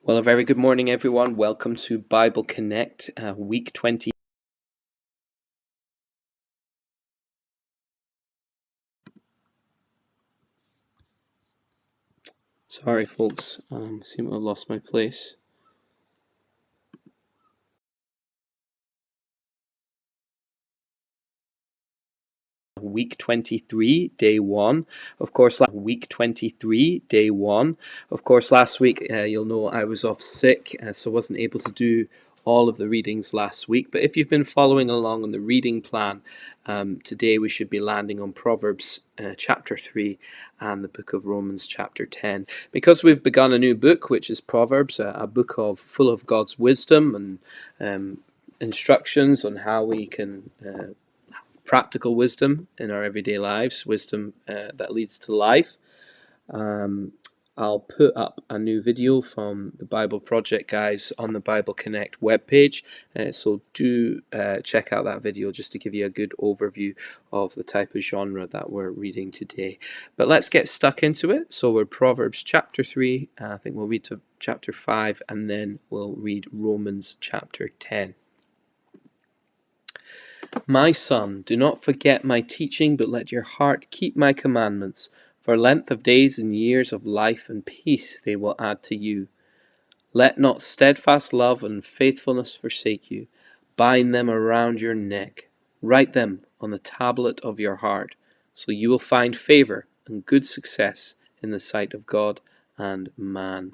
Well, a very good morning, everyone. Welcome to Bible Connect, week 20. Sorry, folks. Seem to have lost my place. Week 23, day one. Of course, week 23, day one. Of course, last week, you'll know I was off sick, so wasn't able to do all of the readings last week. But if you've been following along on the reading plan, today we should be landing on Proverbs chapter 3 and the book of Romans chapter 10. Because we've begun a new book, which is Proverbs, a book full of God's wisdom and instructions on how we can practical wisdom in our everyday lives, wisdom that leads to life. I'll put up a new video from the Bible Project guys on the Bible Connect webpage, so do check out that video just to give you a good overview of the type of genre that we're reading today. But let's get stuck into it. So we're Proverbs chapter 3, I think we'll read to chapter 5, and then we'll read Romans chapter 10. My son, do not forget my teaching, but let your heart keep my commandments. For length of days and years of life and peace they will add to you. Let not steadfast love and faithfulness forsake you. Bind them around your neck. Write them on the tablet of your heart, so you will find favor and good success in the sight of God and man.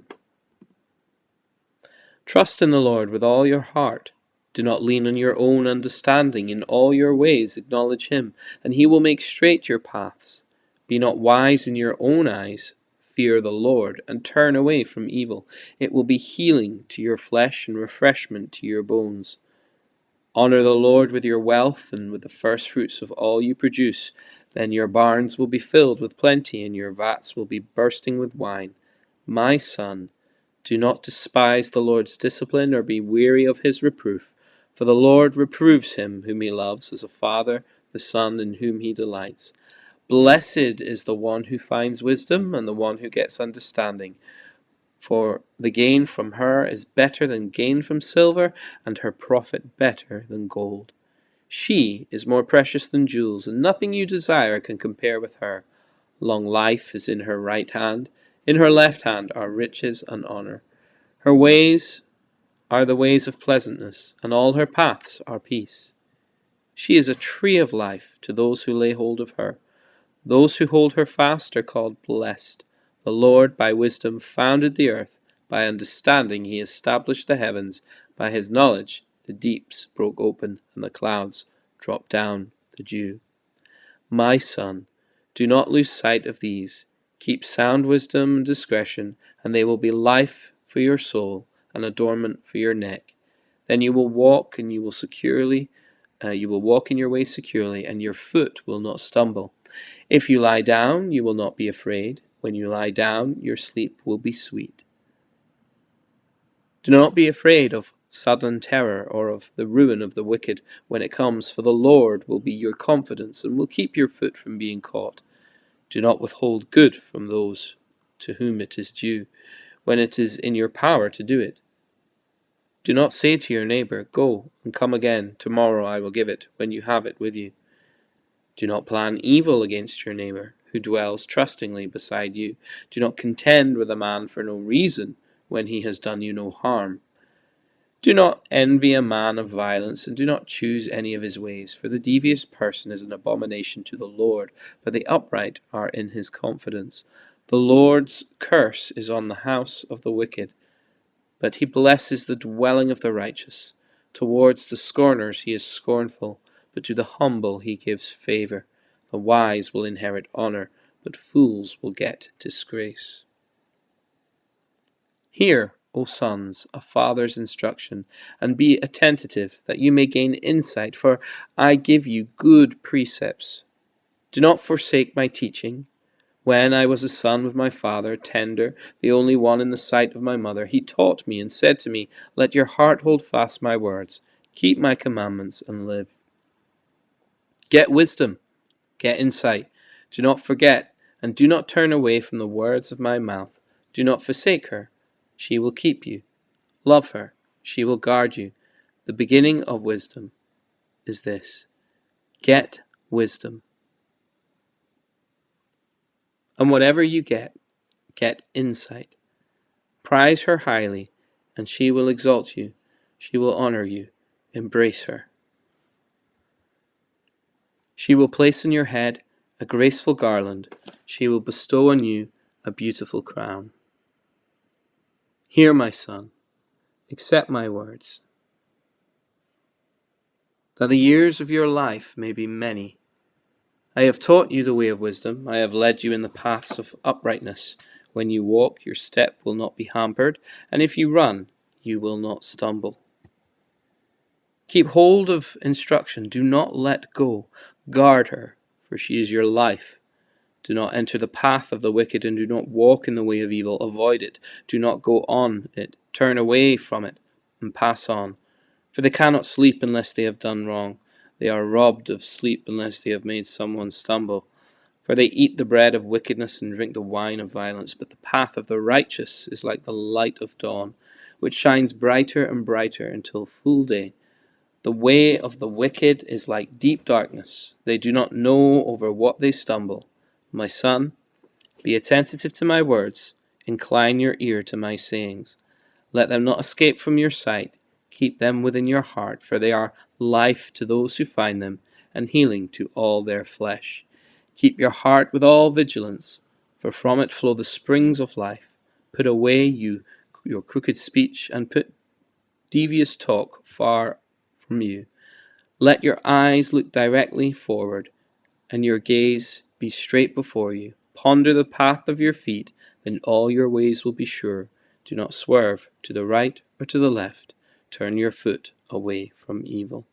Trust in the Lord with all your heart. Do not lean on your own understanding. In all your ways acknowledge him, and he will make straight your paths. Be not wise in your own eyes. Fear the Lord, and turn away from evil. It will be healing to your flesh and refreshment to your bones. Honor the Lord with your wealth and with the first fruits of all you produce. Then your barns will be filled with plenty, and your vats will be bursting with wine. My son, do not despise the Lord's discipline, or be weary of his reproof. For the Lord reproves him whom he loves, as a father the son in whom he delights. Blessed is the one who finds wisdom, and the one who gets understanding. For the gain from her is better than gain from silver, and her profit better than gold. She is more precious than jewels, and nothing you desire can compare with her. Long life is in her right hand. In her left hand are riches and honor. Her ways are the ways of pleasantness, and all her paths are peace. She is a tree of life to those who lay hold of her. Those who hold her fast are called blessed. The Lord by wisdom founded the earth. By understanding he established the heavens. By his knowledge the deeps broke open, and the clouds dropped down the dew. My son, do not lose sight of these. Keep sound wisdom and discretion, and they will be life for your soul, an adornment for your neck. Then you will walk in your way securely, and your foot will not stumble. If you lie down, you will not be afraid. When you lie down, your sleep will be sweet. Do not be afraid of sudden terror or of the ruin of the wicked when it comes, for the Lord will be your confidence and will keep your foot from being caught. Do not withhold good from those to whom it is due, when it is in your power to do it. Do not say to your neighbor, "Go and come again, tomorrow I will give it," when you have it with you. Do not plan evil against your neighbor, who dwells trustingly beside you. Do not contend with a man for no reason, when he has done you no harm. Do not envy a man of violence, and do not choose any of his ways, for the devious person is an abomination to the Lord, but the upright are in his confidence. The Lord's curse is on the house of the wicked, but he blesses the dwelling of the righteous. Towards the scorners he is scornful, but to the humble he gives favor. The wise will inherit honor, but fools will get disgrace. Hear, O sons, a father's instruction, and be attentive, that you may gain insight, for I give you good precepts. Do not forsake my teaching. When I was a son with my father, tender, the only one in the sight of my mother, he taught me and said to me, "Let your heart hold fast my words. Keep my commandments and live." Get wisdom, get insight. Do not forget, and do not turn away from the words of my mouth. Do not forsake her. she will keep you. Love her, she will guard you. The beginning of wisdom is this: get wisdom. And whatever you get insight. Prize her highly, and she will exalt you. She will honor you. Embrace her. She will place on your head a graceful garland. She will bestow on you a beautiful crown. Hear, my son, accept my words, that the years of your life may be many. I have taught you the way of wisdom. I have led you in the paths of uprightness. When you walk, your step will not be hampered, and if you run, you will not stumble. Keep hold of instruction. Do not let go. Guard her, for she is your life. Do not enter the path of the wicked, and do not walk in the way of evil. Avoid it. Do not go on it. Turn away from it, and pass on. For they cannot sleep unless they have done wrong. They are robbed of sleep unless they have made someone stumble. For they eat the bread of wickedness and drink the wine of violence. But the path of the righteous is like the light of dawn, which shines brighter and brighter until full day. The way of the wicked is like deep darkness. They do not know over what they stumble. My son, be attentive to my words. Incline your ear to my sayings. Let them not escape from your sight. Keep them within your heart, for they are life to those who find them, and healing to all their flesh. Keep your heart with all vigilance, for from it flow the springs of life. Put away your crooked speech, and put devious talk far from you. Let your eyes look directly forward, and your gaze be straight before you. Ponder the path of your feet, then all your ways will be sure. Do not swerve to the right or to the left. Turn your foot away from evil.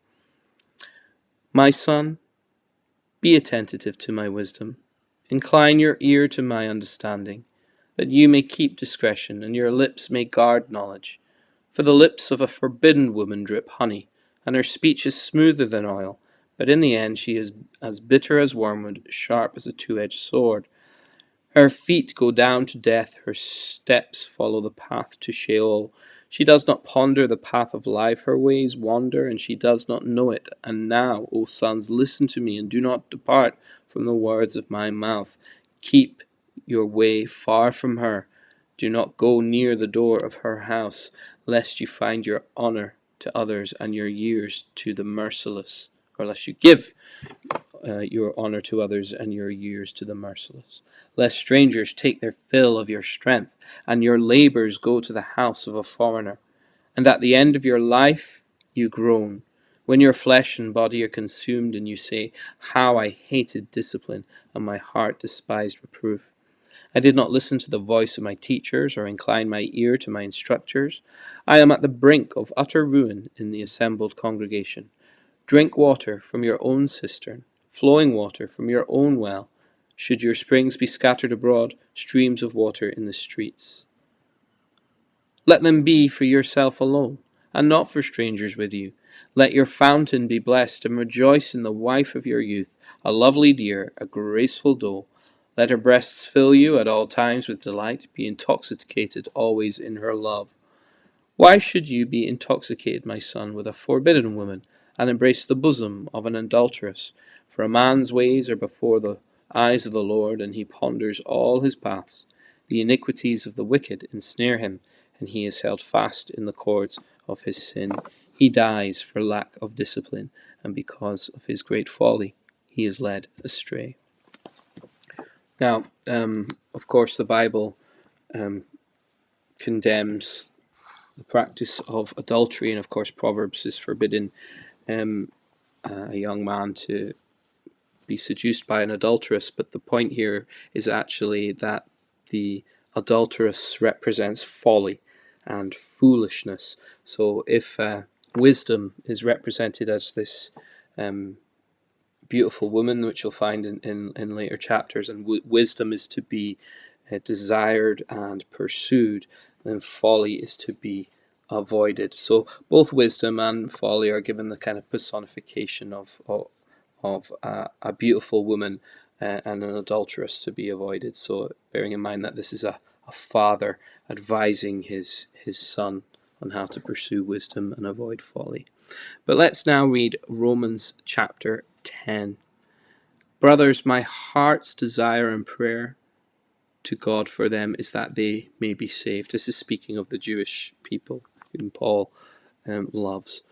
My son, be attentive to my wisdom. Incline your ear to my understanding, that you may keep discretion, and your lips may guard knowledge. For the lips of a forbidden woman drip honey, and her speech is smoother than oil, but in the end she is as bitter as wormwood, sharp as a two-edged sword. Her feet go down to death, her steps follow the path to Sheol. She does not ponder the path of life, her ways wander, and she does not know it. And now, O sons, listen to me, and do not depart from the words of my mouth. Keep your way far from her. Do not go near the door of her house, lest you find your honor to others and your years to the merciless, or lest you give your honor to others and your years to the merciless. Lest strangers take their fill of your strength, and your labors go to the house of a foreigner. And at the end of your life you groan, when your flesh and body are consumed, and you say, how I hated discipline, and my heart despised reproof. I did not listen to the voice of my teachers, or incline my ear to my instructors. I am at the brink of utter ruin in the assembled congregation. Drink water from your own cistern, flowing water from your own well. Should your springs be scattered abroad, streams of water in the streets. Let them be for yourself alone, and not for strangers with you. Let your fountain be blessed, and rejoice in the wife of your youth, a lovely deer, a graceful doe. Let her breasts fill you at all times with delight. Be intoxicated always in her love. Why should you be intoxicated, my son, with a forbidden woman, and embrace the bosom of an adulteress? For a man's ways are before the eyes of the Lord, and he ponders all his paths. The iniquities of the wicked ensnare him, and he is held fast in the cords of his sin. He dies for lack of discipline, and because of his great folly, he is led astray. Now, of course, the Bible condemns the practice of adultery, and of course Proverbs is forbidding a young man to be seduced by an adulteress, but the point here is actually that the adulteress represents folly and foolishness. So if wisdom is represented as this beautiful woman, which you'll find in later chapters, and wisdom is to be desired and pursued, then folly is to be avoided. So both wisdom and folly are given the kind of personification of a beautiful woman and an adulteress to be avoided. So bearing in mind that this is a father advising his son on how to pursue wisdom and avoid folly. But let's now read Romans chapter 10. Brothers, my heart's desire and prayer to God for them is that they may be saved. This is speaking of the Jewish people whom Paul loves.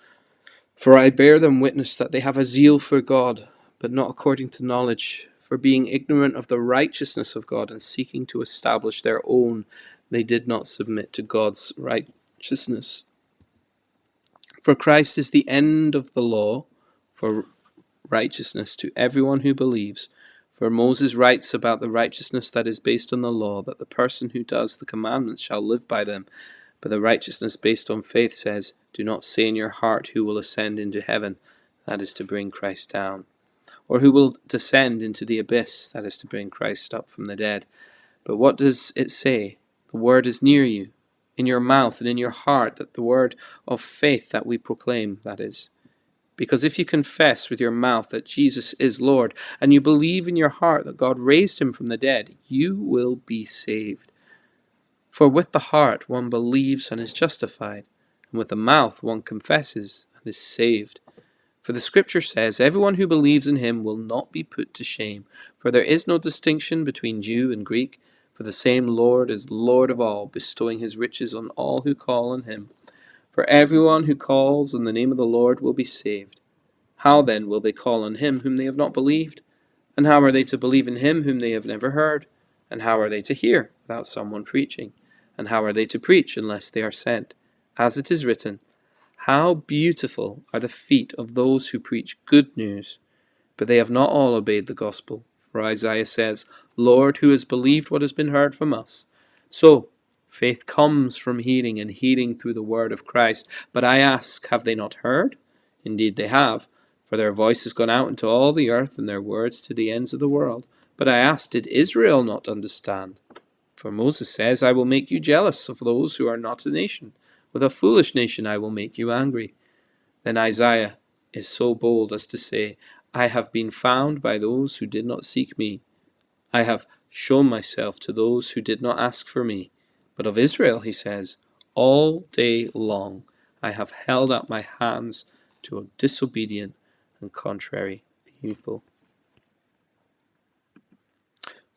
For I bear them witness that they have a zeal for God, but not according to knowledge. For being ignorant of the righteousness of God and seeking to establish their own, they did not submit to God's righteousness. For Christ is the end of the law for righteousness to everyone who believes. For Moses writes about the righteousness that is based on the law, that the person who does the commandments shall live by them. But the righteousness based on faith says, do not say in your heart who will ascend into heaven, that is to bring Christ down, or who will descend into the abyss, that is to bring Christ up from the dead. But what does it say? The word is near you, in your mouth and in your heart, that the word of faith that we proclaim, that is. Because if you confess with your mouth that Jesus is Lord, and you believe in your heart that God raised him from the dead, you will be saved. For with the heart one believes and is justified, and with the mouth one confesses and is saved. For the scripture says, everyone who believes in him will not be put to shame. For there is no distinction between Jew and Greek, for the same Lord is Lord of all, bestowing his riches on all who call on him. For everyone who calls on the name of the Lord will be saved. How then will they call on him whom they have not believed? And how are they to believe in him whom they have never heard? And how are they to hear without someone preaching? And how are they to preach unless they are sent? As it is written, how beautiful are the feet of those who preach good news! But they have not all obeyed the gospel. For Isaiah says, Lord, who has believed what has been heard from us? So, faith comes from hearing, and hearing through the word of Christ. But I ask, have they not heard? Indeed they have, for their voice has gone out into all the earth, and their words to the ends of the world. But I ask, did Israel not understand? For Moses says, I will make you jealous of those who are not a nation. With a foolish nation I will make you angry. Then Isaiah is so bold as to say, I have been found by those who did not seek me. I have shown myself to those who did not ask for me. But of Israel, he says, all day long I have held out my hands to a disobedient and contrary people.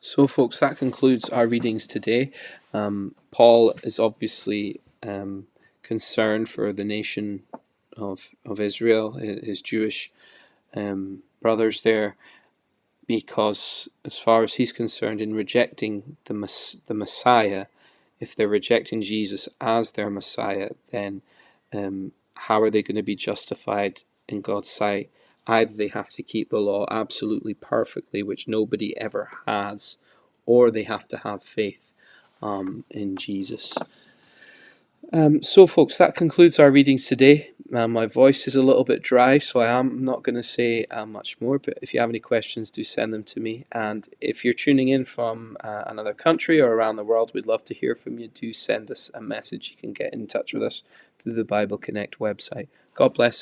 So, folks, that concludes our readings today. Paul is obviously concerned for the nation of Israel, his Jewish brothers there, because as far as he's concerned, in rejecting the Messiah, if they're rejecting Jesus as their Messiah, then how are they going to be justified in God's sight? Either they have to keep the law absolutely perfectly, which nobody ever has, or they have to have faith in Jesus. So, folks, that concludes our readings today. My voice is a little bit dry, so I am not going to say much more, but if you have any questions, do send them to me. And if you're tuning in from another country or around the world, we'd love to hear from you. Do send us a message. You can get in touch with us through the Bible Connect website. God bless.